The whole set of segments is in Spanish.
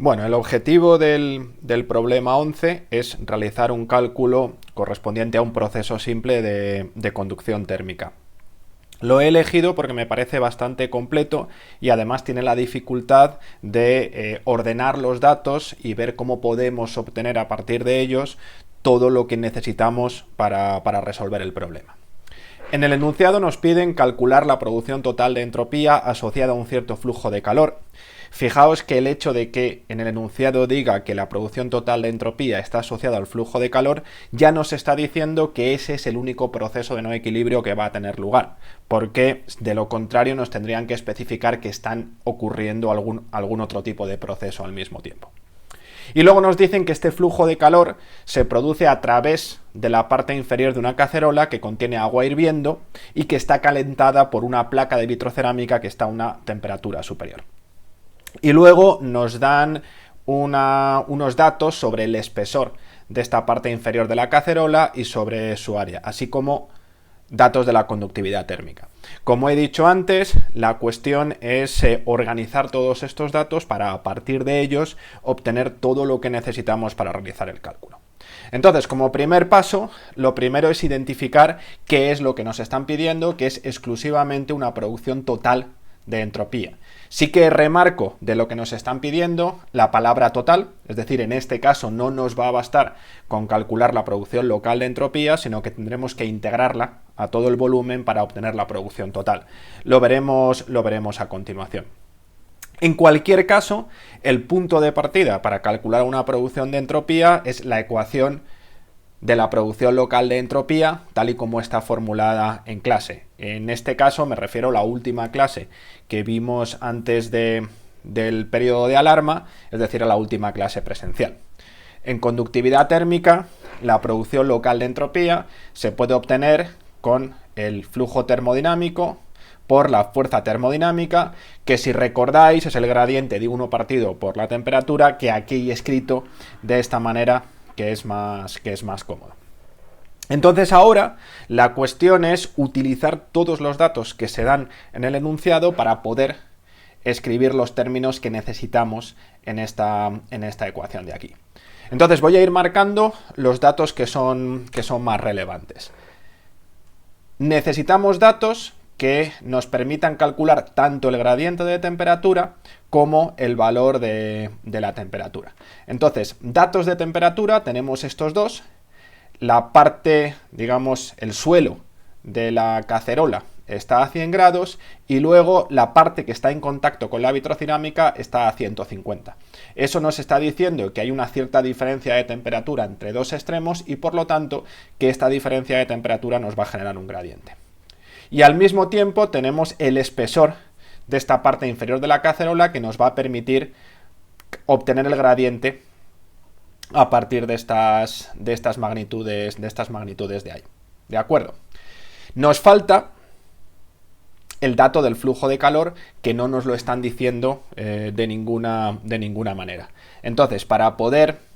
Bueno, el objetivo del problema 11 es realizar un cálculo correspondiente a un proceso simple de conducción térmica. Lo he elegido porque me parece bastante completo y además tiene la dificultad de ordenar los datos y ver cómo podemos obtener a partir de ellos todo lo que necesitamos para resolver el problema. En el enunciado nos piden calcular la producción total de entropía asociada a un cierto flujo de calor. Fijaos que el hecho de que en el enunciado diga que la producción total de entropía está asociada al flujo de calor ya nos está diciendo que ese es el único proceso de no equilibrio que va a tener lugar, porque de lo contrario nos tendrían que especificar que están ocurriendo algún otro tipo de proceso al mismo tiempo. Y luego nos dicen que este flujo de calor se produce a través de la parte inferior de una cacerola que contiene agua hirviendo y que está calentada por una placa de vitrocerámica que está a una temperatura superior. Y luego nos dan unos datos sobre el espesor de esta parte inferior de la cacerola y sobre su área, así como datos de la conductividad térmica. Como he dicho antes, la cuestión es organizar todos estos datos para a partir de ellos obtener todo lo que necesitamos para realizar el cálculo. Entonces, como primer paso, lo primero es identificar qué es lo que nos están pidiendo, que es exclusivamente una producción total de entropía. Sí que remarco de lo que nos están pidiendo la palabra total, es decir, en este caso no nos va a bastar con calcular la producción local de entropía, sino que tendremos que integrarla a todo el volumen para obtener la producción total. Lo veremos a continuación. En cualquier caso, el punto de partida para calcular una producción de entropía es la ecuación de la producción local de entropía tal y como está formulada en clase. En este caso me refiero a la última clase que vimos antes del periodo de alarma, es decir, a la última clase presencial. En conductividad térmica, la producción local de entropía se puede obtener con el flujo termodinámico por la fuerza termodinámica, que si recordáis es el gradiente de 1 partido por la temperatura, que aquí he escrito de esta manera que es más cómodo. Entonces ahora la cuestión es utilizar todos los datos que se dan en el enunciado para poder escribir los términos que necesitamos en esta ecuación de aquí. Entonces voy a ir marcando los datos que son más relevantes. Necesitamos datos que nos permitan calcular tanto el gradiente de temperatura como el valor de la temperatura. Entonces, datos de temperatura tenemos estos dos. La parte, digamos, el suelo de la cacerola está a 100 grados y luego la parte que está en contacto con la vitrocerámica está a 150. Eso nos está diciendo que hay una cierta diferencia de temperatura entre dos extremos y por lo tanto que esta diferencia de temperatura nos va a generar un gradiente. Y al mismo tiempo tenemos el espesor de esta parte inferior de la cacerola que nos va a permitir obtener el gradiente a partir de estas magnitudes de ahí. ¿De acuerdo? Nos falta el dato del flujo de calor, que no nos lo están diciendo de ninguna manera. Entonces, para poder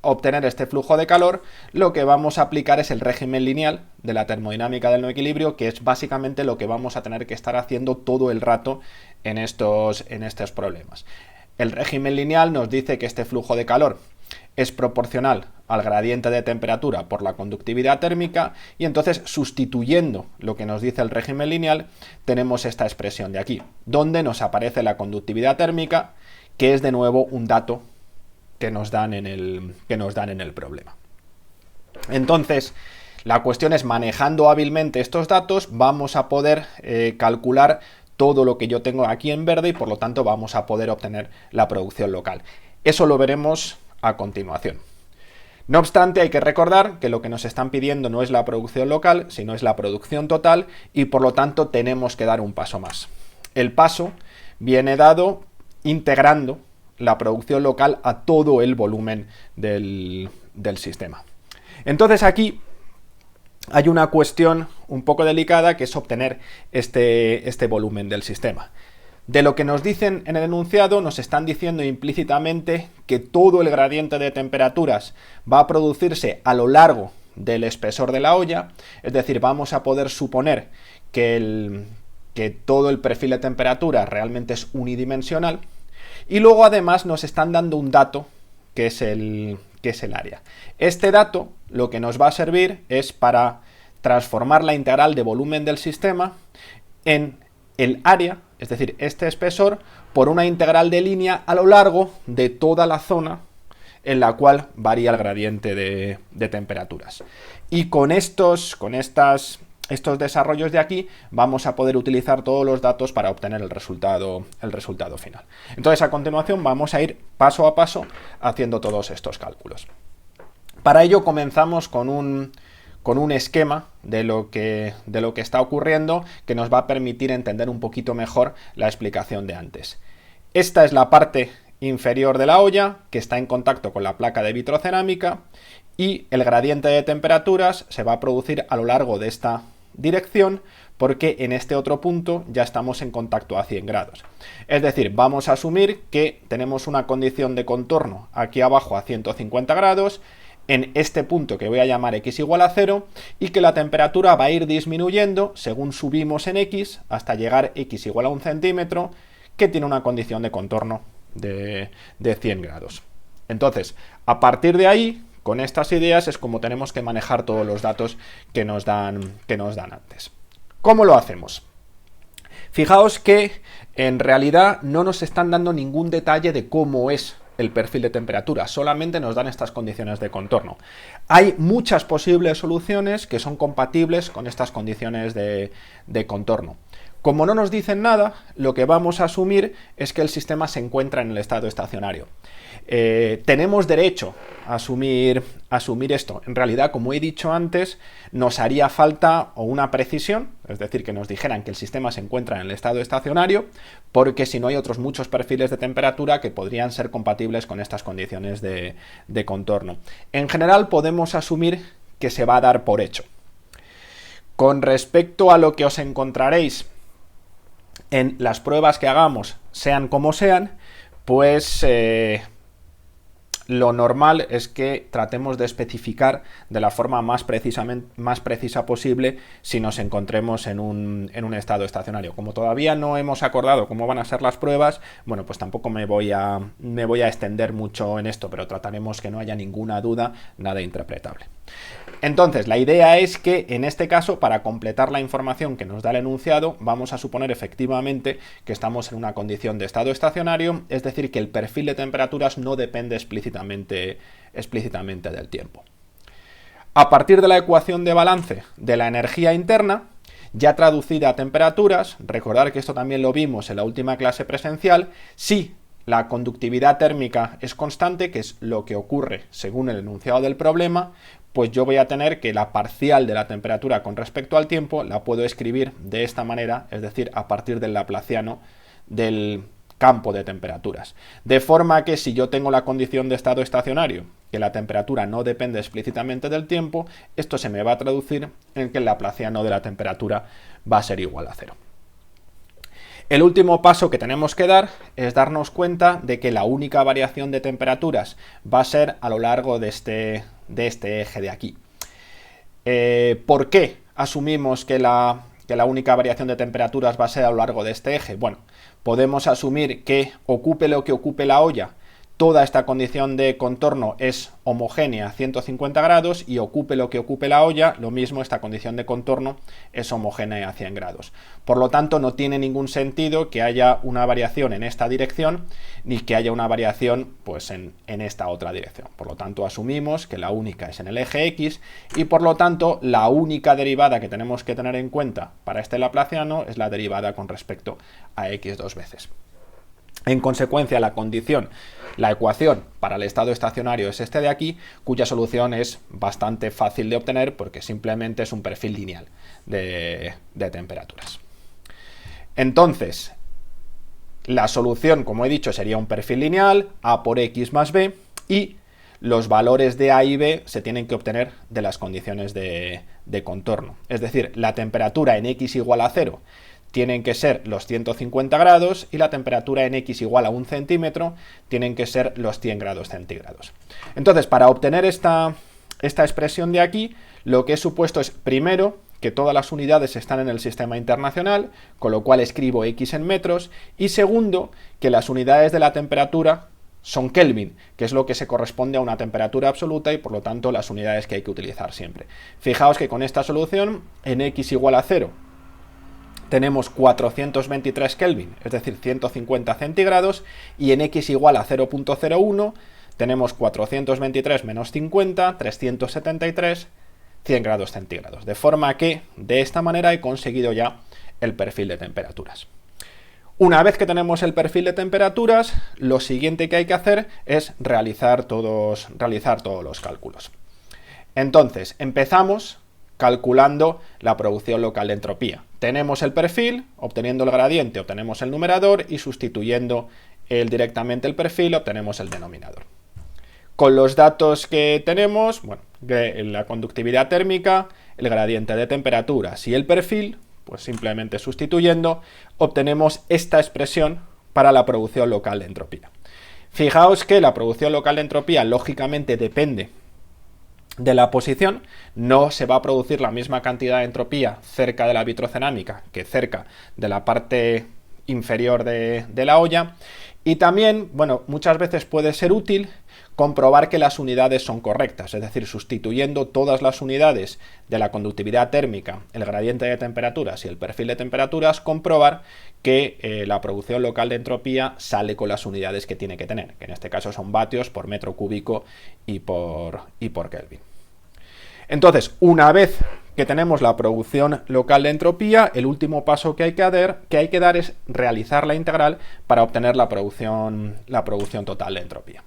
obtener este flujo de calor, lo que vamos a aplicar es el régimen lineal de la termodinámica del no equilibrio, que es básicamente lo que vamos a tener que estar haciendo todo el rato en estos problemas. El régimen lineal nos dice que este flujo de calor es proporcional al gradiente de temperatura por la conductividad térmica y entonces sustituyendo lo que nos dice el régimen lineal tenemos esta expresión de aquí, donde nos aparece la conductividad térmica, que es de nuevo un dato que nos dan en el problema. Entonces, la cuestión es, manejando hábilmente estos datos, vamos a poder calcular todo lo que yo tengo aquí en verde y por lo tanto vamos a poder obtener la producción local. Eso lo veremos a continuación. No obstante, hay que recordar que lo que nos están pidiendo no es la producción local, sino es la producción total y por lo tanto tenemos que dar un paso más. El paso viene dado integrando la producción local a todo el volumen del sistema. Entonces aquí hay una cuestión un poco delicada, que es obtener este volumen del sistema. De lo que nos dicen en el enunciado, nos están diciendo implícitamente que todo el gradiente de temperaturas va a producirse a lo largo del espesor de la olla, es decir, vamos a poder suponer que todo el perfil de temperatura realmente es unidimensional. Y luego además nos están dando un dato que es el área. Este dato lo que nos va a servir es para transformar la integral de volumen del sistema en el área, es decir, este espesor, por una integral de línea a lo largo de toda la zona en la cual varía el gradiente de temperaturas. Y con estos desarrollos de aquí vamos a poder utilizar todos los datos para obtener el resultado final. Entonces, a continuación vamos a ir paso a paso haciendo todos estos cálculos. Para ello comenzamos con un esquema de lo que está ocurriendo que nos va a permitir entender un poquito mejor la explicación de antes. Esta es la parte inferior de la olla que está en contacto con la placa de vitrocerámica y el gradiente de temperaturas se va a producir a lo largo de esta dirección porque en este otro punto ya estamos en contacto a 100 grados. Es decir, vamos a asumir que tenemos una condición de contorno aquí abajo a 150 grados en este punto que voy a llamar x igual a 0 y que la temperatura va a ir disminuyendo según subimos en x hasta llegar x igual a 1 centímetro, que tiene una condición de contorno de 100 grados. Entonces, a partir de ahí, con estas ideas es como tenemos que manejar todos los datos que nos dan antes. ¿Cómo lo hacemos? Fijaos que en realidad no nos están dando ningún detalle de cómo es el perfil de temperatura, solamente nos dan estas condiciones de contorno. Hay muchas posibles soluciones que son compatibles con estas condiciones de contorno. Como no nos dicen nada, lo que vamos a asumir es que el sistema se encuentra en el estado estacionario. Tenemos derecho a asumir esto. En realidad, como he dicho antes, nos haría falta una precisión, es decir, que nos dijeran que el sistema se encuentra en el estado estacionario, porque si no hay otros muchos perfiles de temperatura que podrían ser compatibles con estas condiciones de contorno. En general, podemos asumir que se va a dar por hecho. Con respecto a lo que os encontraréis en las pruebas que hagamos, sean como sean, pues lo normal es que tratemos de especificar de la forma más precisa posible si nos encontremos en un estado estacionario. Como todavía no hemos acordado cómo van a ser las pruebas, bueno, pues tampoco me voy a extender mucho en esto, pero trataremos que no haya ninguna duda, nada interpretable. Entonces, la idea es que en este caso, para completar la información que nos da el enunciado, vamos a suponer efectivamente que estamos en una condición de estado estacionario, es decir, que el perfil de temperaturas no depende explícitamente del tiempo. A partir de la ecuación de balance de la energía interna, ya traducida a temperaturas, recordar que esto también lo vimos en la última clase presencial, si la conductividad térmica es constante, que es lo que ocurre según el enunciado del problema, pues yo voy a tener que la parcial de la temperatura con respecto al tiempo la puedo escribir de esta manera, es decir, a partir del laplaciano del campo de temperaturas. De forma que si yo tengo la condición de estado estacionario, que la temperatura no depende explícitamente del tiempo, esto se me va a traducir en que el laplaciano de la temperatura va a ser igual a 0. El último paso que tenemos que dar es darnos cuenta de que la única variación de temperaturas va a ser a lo largo de este eje de aquí. ¿Por qué asumimos que la única variación de temperaturas va a ser a lo largo de este eje? Bueno, podemos asumir que ocupe lo que ocupe la olla, toda esta condición de contorno es homogénea a 150 grados y ocupe lo que ocupe la olla, lo mismo esta condición de contorno es homogénea a 100 grados. Por lo tanto, no tiene ningún sentido que haya una variación en esta dirección ni que haya una variación pues, en esta otra dirección. Por lo tanto, asumimos que la única es en el eje X y por lo tanto la única derivada que tenemos que tener en cuenta para este laplaciano es la derivada con respecto a X dos veces. En consecuencia, la ecuación para el estado estacionario es este de aquí, cuya solución es bastante fácil de obtener porque simplemente es un perfil lineal de temperaturas. Entonces, la solución, como he dicho, sería un perfil lineal, A por X más B, y los valores de A y B se tienen que obtener de las condiciones de contorno. Es decir, la temperatura en X igual a 0 tienen que ser los 150 grados y la temperatura en X igual a 1 centímetro tienen que ser los 100 grados centígrados. Entonces, para obtener esta expresión de aquí, lo que he supuesto es primero que todas las unidades están en el sistema internacional, con lo cual escribo X en metros, y segundo, que las unidades de la temperatura son Kelvin, que es lo que se corresponde a una temperatura absoluta y por lo tanto las unidades que hay que utilizar siempre. Fijaos que con esta solución, en X igual a 0, tenemos 423 Kelvin, es decir, 150 centígrados, y en X igual a 0.01 tenemos 423 menos 50, 373, 100 grados centígrados. De forma que, de esta manera, he conseguido ya el perfil de temperaturas. Una vez que tenemos el perfil de temperaturas, lo siguiente que hay que hacer es realizar todos los cálculos. Entonces, empezamos calculando la producción local de entropía. Tenemos el perfil, obteniendo el gradiente obtenemos el numerador y sustituyendo directamente el perfil obtenemos el denominador. Con los datos que tenemos, bueno, la conductividad térmica, el gradiente de temperaturas y el perfil, pues simplemente sustituyendo, obtenemos esta expresión para la producción local de entropía. Fijaos que la producción local de entropía lógicamente depende de la posición, no se va a producir la misma cantidad de entropía cerca de la vitrocerámica que cerca de la parte inferior de la olla, y también, bueno, muchas veces puede ser útil comprobar que las unidades son correctas, es decir, sustituyendo todas las unidades de la conductividad térmica, el gradiente de temperaturas y el perfil de temperaturas, comprobar que la producción local de entropía sale con las unidades que tiene que tener, que en este caso son vatios por metro cúbico y por Kelvin. Entonces, una vez que tenemos la producción local de entropía, el último paso que hay que dar es realizar la integral para obtener la producción total de entropía.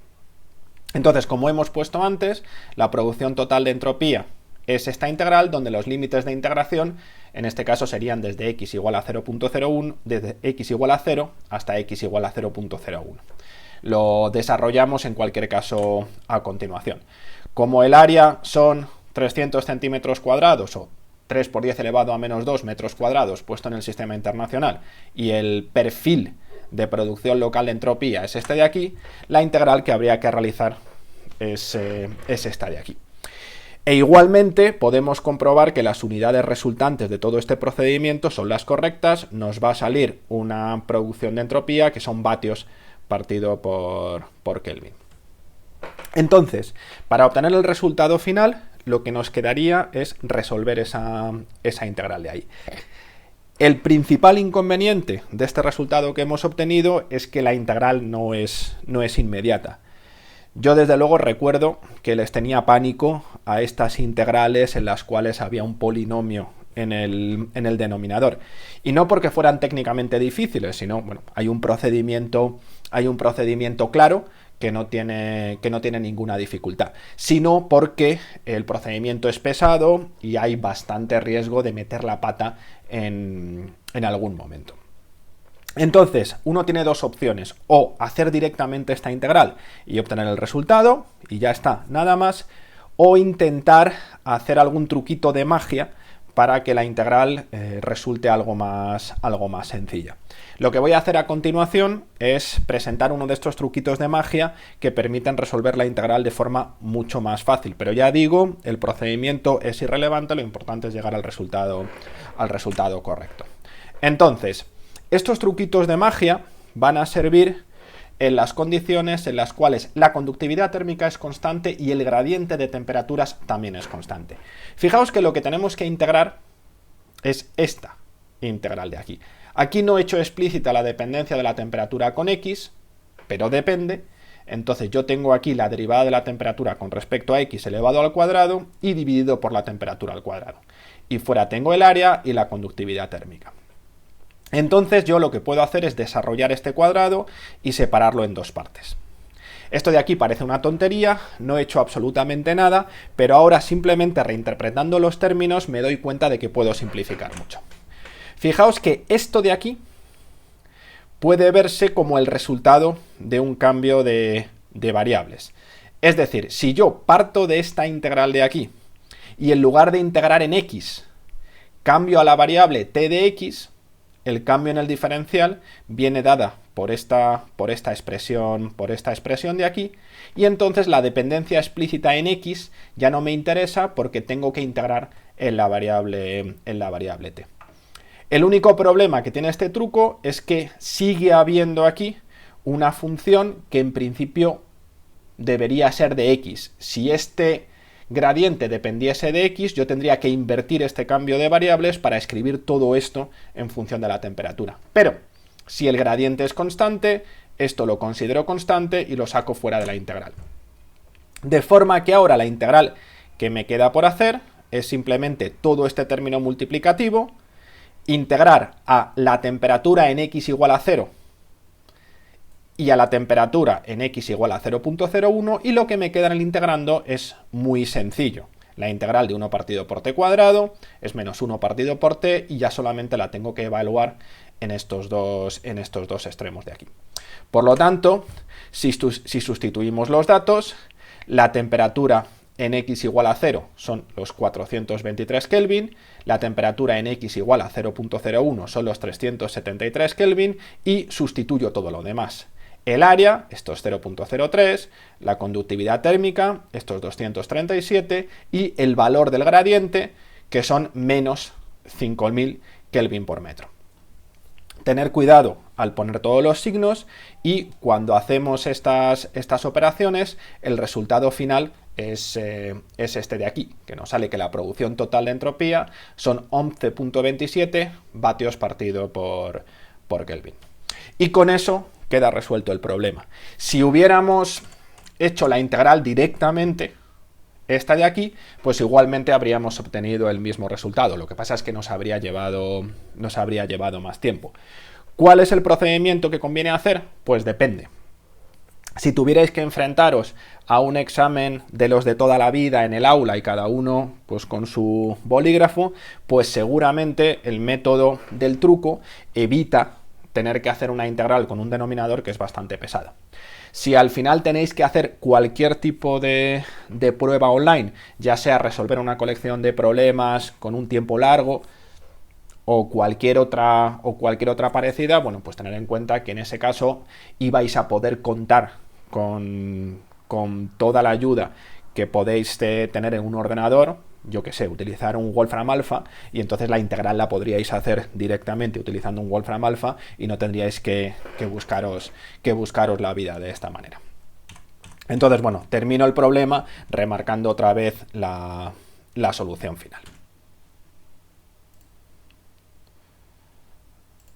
Entonces, como hemos puesto antes, la producción total de entropía es esta integral donde los límites de integración, en este caso serían desde x igual a 0.01, desde x igual a 0 hasta x igual a 0.01. Lo desarrollamos en cualquier caso a continuación. Como el área son 300 centímetros cuadrados o 3 por 10 elevado a menos 2 metros cuadrados puesto en el sistema internacional y el perfil de producción local de entropía es este de aquí, la integral que habría que realizar es esta de aquí. E igualmente podemos comprobar que las unidades resultantes de todo este procedimiento son las correctas, nos va a salir una producción de entropía que son vatios partido por Kelvin. Entonces, para obtener el resultado final, lo que nos quedaría es resolver esa integral de ahí. El principal inconveniente de este resultado que hemos obtenido es que la integral no es inmediata. Yo desde luego recuerdo que les tenía pánico a estas integrales en las cuales había un polinomio en el denominador. Y no porque fueran técnicamente difíciles, sino, bueno, hay un procedimiento claro que no tiene ninguna dificultad, sino porque el procedimiento es pesado y hay bastante riesgo de meter la pata en algún momento. Entonces, uno tiene dos opciones: o hacer directamente esta integral y obtener el resultado, y ya está, nada más, o intentar hacer algún truquito de magia para que la integral resulte algo más sencilla. Lo que voy a hacer a continuación es presentar uno de estos truquitos de magia que permiten resolver la integral de forma mucho más fácil, pero ya digo, el procedimiento es irrelevante, lo importante es llegar al resultado correcto. Entonces, estos truquitos de magia van a servir en las condiciones en las cuales la conductividad térmica es constante y el gradiente de temperaturas también es constante. Fijaos que lo que tenemos que integrar es esta integral de aquí. Aquí no he hecho explícita la dependencia de la temperatura con x, pero depende. Entonces yo tengo aquí la derivada de la temperatura con respecto a x elevado al cuadrado y dividido por la temperatura al cuadrado. Y fuera tengo el área y la conductividad térmica. Entonces yo lo que puedo hacer es desarrollar este cuadrado y separarlo en dos partes. Esto de aquí parece una tontería, no he hecho absolutamente nada, pero ahora simplemente reinterpretando los términos me doy cuenta de que puedo simplificar mucho. Fijaos que esto de aquí puede verse como el resultado de un cambio de variables. Es decir, si yo parto de esta integral de aquí y en lugar de integrar en x, cambio a la variable t de x, el cambio en el diferencial viene dada por esta expresión de aquí, y entonces la dependencia explícita en x ya no me interesa porque tengo que integrar en la variable t. El único problema que tiene este truco es que sigue habiendo aquí una función que en principio debería ser de x. Si este gradiente dependiese de x, yo tendría que invertir este cambio de variables para escribir todo esto en función de la temperatura. Pero si el gradiente es constante, esto lo considero constante y lo saco fuera de la integral. De forma que ahora la integral que me queda por hacer es simplemente todo este término multiplicativo, integrar a la temperatura en x igual a 0 y a la temperatura en x igual a 0.01, y lo que me queda en el integrando es muy sencillo. La integral de 1 partido por t cuadrado es menos 1 partido por t, y ya solamente la tengo que evaluar en estos dos extremos de aquí. Por lo tanto, si sustituimos los datos, la temperatura en x igual a 0 son los 423 Kelvin, la temperatura en x igual a 0.01 son los 373 Kelvin, y sustituyo todo lo demás. El área, esto es 0.03, la conductividad térmica, esto es 237, y el valor del gradiente, que son menos 5000 Kelvin por metro. Tener cuidado al poner todos los signos, y cuando hacemos estas operaciones, el resultado final es este de aquí, que nos sale que la producción total de entropía son 11.27 vatios partido por Kelvin. Y con eso queda resuelto el problema. Si hubiéramos hecho la integral directamente, esta de aquí, pues igualmente habríamos obtenido el mismo resultado. Lo que pasa es que nos habría llevado más tiempo. ¿Cuál es el procedimiento que conviene hacer? Pues depende. Si tuvierais que enfrentaros a un examen de los de toda la vida en el aula y cada uno pues con su bolígrafo, pues seguramente el método del truco evita tener que hacer una integral con un denominador que es bastante pesado. Si al final tenéis que hacer cualquier tipo de prueba online, ya sea resolver una colección de problemas con un tiempo largo o cualquier otra parecida, bueno, pues tener en cuenta que en ese caso ibais a poder contar con toda la ayuda que podéis tener en un ordenador, yo que sé, utilizar un Wolfram Alpha, y entonces la integral la podríais hacer directamente utilizando un Wolfram Alpha y no tendríais que buscaros la vida de esta manera. Entonces, bueno, termino el problema remarcando otra vez la solución final.